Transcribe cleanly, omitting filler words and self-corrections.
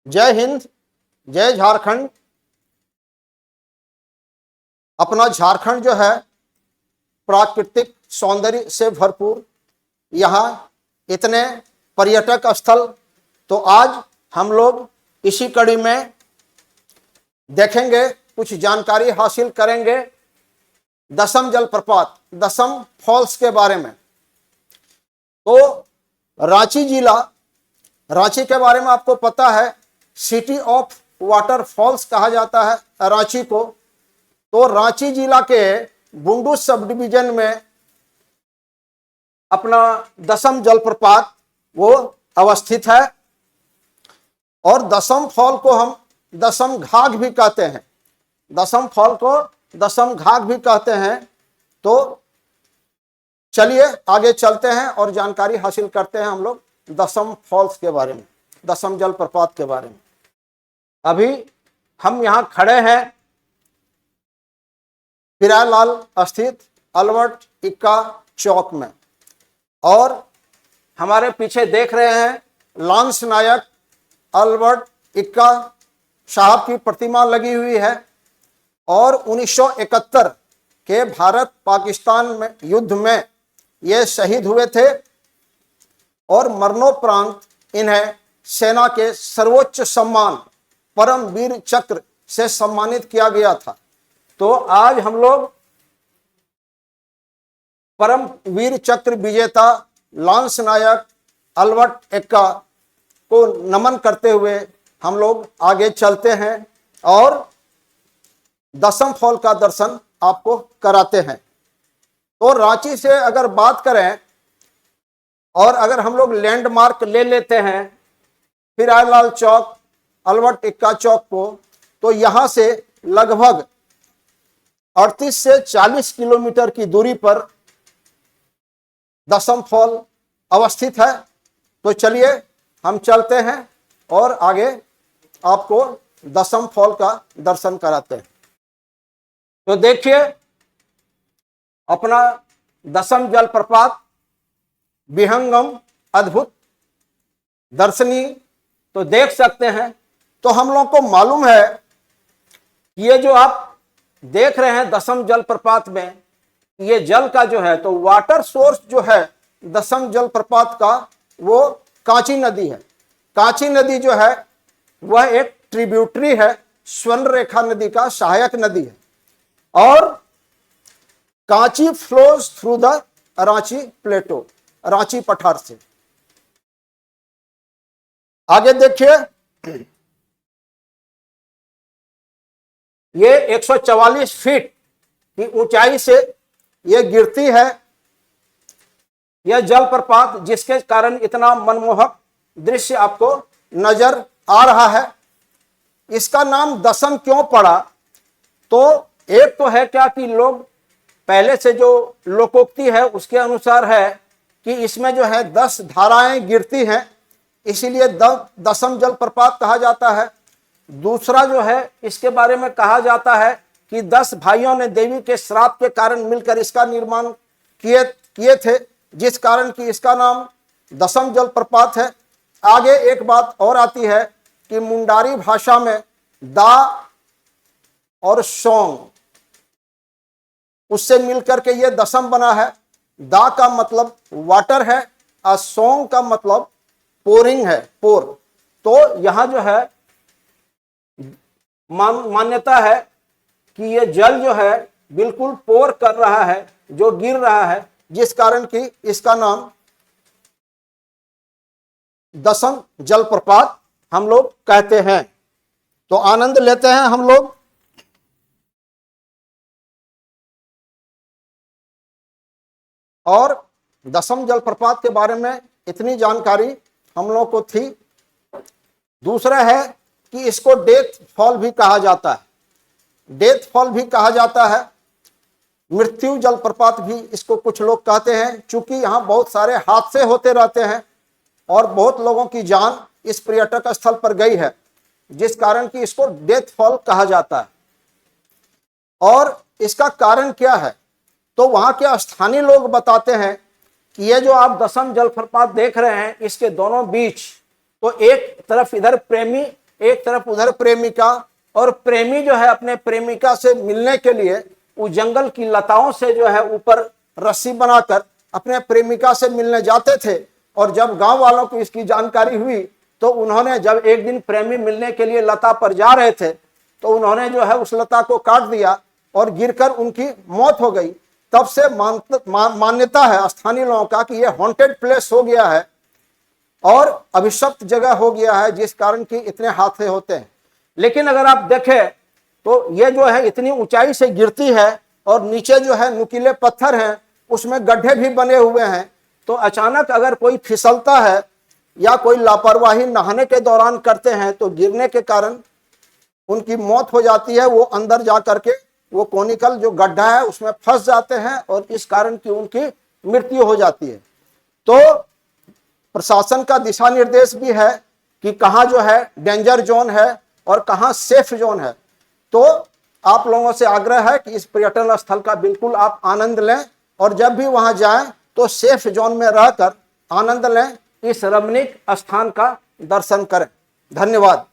जय हिंद, जय झारखंड। अपना झारखंड जो है प्राकृतिक सौंदर्य से भरपूर, यहाँ इतने पर्यटक स्थल। तो आज हम लोग इसी कड़ी में देखेंगे, कुछ जानकारी हासिल करेंगे दसम जलप्रपात, दसम फॉल्स के बारे में। तो रांची जिला, रांची के बारे में आपको पता है, सिटी ऑफ वाटर फॉल्स कहा जाता है रांची को। तो रांची जिला के बुंडू सब डिवीजन में अपना दसम जलप्रपात वो अवस्थित है। और दसम फॉल को हम दसम घाघ भी कहते हैं, दसम फॉल को दसम घाघ भी कहते हैं। तो चलिए आगे चलते हैं और जानकारी हासिल करते हैं हम लोग दसम फॉल्स के बारे में, दसम जलप्रपात के बारे में। अभी हम यहाँ खड़े हैं पिरालाल स्थित अल्बर्ट इक्का चौक में, और हमारे पीछे देख रहे हैं लांस नायक अल्बर्ट इक्का साहब की प्रतिमा लगी हुई है। और 1971 के भारत पाकिस्तान में युद्ध में ये शहीद हुए थे और मरणोपरांत इन्हें सेना के सर्वोच्च सम्मान परम वीर चक्र से सम्मानित किया गया था। तो आज हम लोग परम वीर चक्र विजेता लांस नायक अल्बर्ट एक्का को नमन करते हुए हम लोग आगे चलते हैं और दसम फॉल का दर्शन आपको कराते हैं। तो रांची से अगर बात करें और अगर हम लोग लैंडमार्क ले लेते हैं पिरालाल चौक, अल्बर्ट इक्का चौक को, तो यहां से लगभग 38 से 40 किलोमीटर की दूरी पर दसम फॉल अवस्थित है। तो चलिए हम चलते हैं और आगे आपको दसम फॉल का दर्शन कराते हैं। तो देखिए अपना दसम जलप्रपात विहंगम, अद्भुत, दर्शनीय। तो देख सकते हैं। तो हम लोग को मालूम है ये जो आप देख रहे हैं दसम जलप्रपात में, ये जल का जो है तो वाटर सोर्स जो है दसम जलप्रपात का वो कांची नदी है। कांची नदी जो है वह एक ट्रिब्यूटरी है, स्वर्ण रेखा नदी का सहायक नदी है। और Kanchi flows through the Ranchi plateau, Ranchi पठार से। आगे देखिए, ये 144 फीट की ऊंचाई से ये गिरती है यह जलप्रपात, जिसके कारण इतना मनमोहक दृश्य आपको नजर आ रहा है। इसका नाम दसम क्यों पड़ा? तो एक तो है क्या कि लोग पहले से जो लोकोक्ति है उसके अनुसार है कि इसमें जो है 10 धाराएं गिरती हैं, इसीलिए दसम जलप्रपात कहा जाता है। दूसरा जो है इसके बारे में कहा जाता है कि 10 भाइयों ने देवी के श्राप के कारण मिलकर इसका निर्माण किए थे, जिस कारण कि इसका नाम दसम जलप्रपात है। आगे एक बात और आती है कि मुंडारी भाषा में दा और सोंग, उससे मिलकर के ये दसम बना है। दा का मतलब वाटर है और सोंग का मतलब पोरिंग है, पोर। तो यहां जो है मान्यता है कि ये जल जो है बिल्कुल पोर कर रहा है, जो गिर रहा है, जिस कारण कि इसका नाम दसम जलप्रपात हम लोग कहते हैं। तो आनंद लेते हैं हम लोग। और दसम जलप्रपात के बारे में इतनी जानकारी हम लोग को थी। दूसरा है कि इसको डेथ फॉल भी कहा जाता है, डेथ फॉल भी कहा जाता है, मृत्यु जलप्रपात भी इसको कुछ लोग कहते हैं। चूंकि यहाँ बहुत सारे हादसे होते रहते हैं और बहुत लोगों की जान इस पर्यटक स्थल पर गई है, जिस कारण कि इसको डेथ फॉल कहा जाता है। और इसका कारण क्या है? तो वहां के स्थानीय लोग बताते हैं कि ये जो आप दसम जलप्रपात देख रहे हैं, इसके दोनों बीच तो एक तरफ इधर प्रेमी एक तरफ उधर प्रेमिका, और प्रेमी जो है अपने प्रेमिका से मिलने के लिए उस जंगल की लताओं से जो है ऊपर रस्सी बनाकर अपने प्रेमिका से मिलने जाते थे। और जब गांव वालों को इसकी जानकारी हुई तो उन्होंने, जब एक दिन प्रेमी मिलने के लिए लता पर जा रहे थे तो उन्होंने जो है उस लता को काट दिया और गिरकर उनकी मौत हो गई। तब से मान्यता है स्थानीय लोगों का कि यह हॉन्टेड प्लेस हो गया है और अभिशप्त जगह हो गया है, जिस कारण कि इतने हादसे होते हैं। लेकिन अगर आप देखें तो ये जो है इतनी ऊंचाई से गिरती है और नीचे जो है नुकीले पत्थर हैं, उसमें गड्ढे भी बने हुए हैं। तो अचानक अगर कोई फिसलता है या कोई लापरवाही नहाने के दौरान करते हैं तो गिरने के कारण उनकी मौत हो जाती है। वो अंदर जा करके वो कोनिकल जो गड्ढा है उसमें फंस जाते हैं और इस कारण की उनकी मृत्यु हो जाती है। तो प्रशासन का दिशा निर्देश भी है कि कहाँ जो है डेंजर जोन है और कहाँ सेफ जोन है। तो आप लोगों से आग्रह है कि इस पर्यटन स्थल का बिल्कुल आप आनंद लें और जब भी वहां जाएं तो सेफ जोन में रहकर आनंद लें, इस रमणीक स्थान का दर्शन करें। धन्यवाद।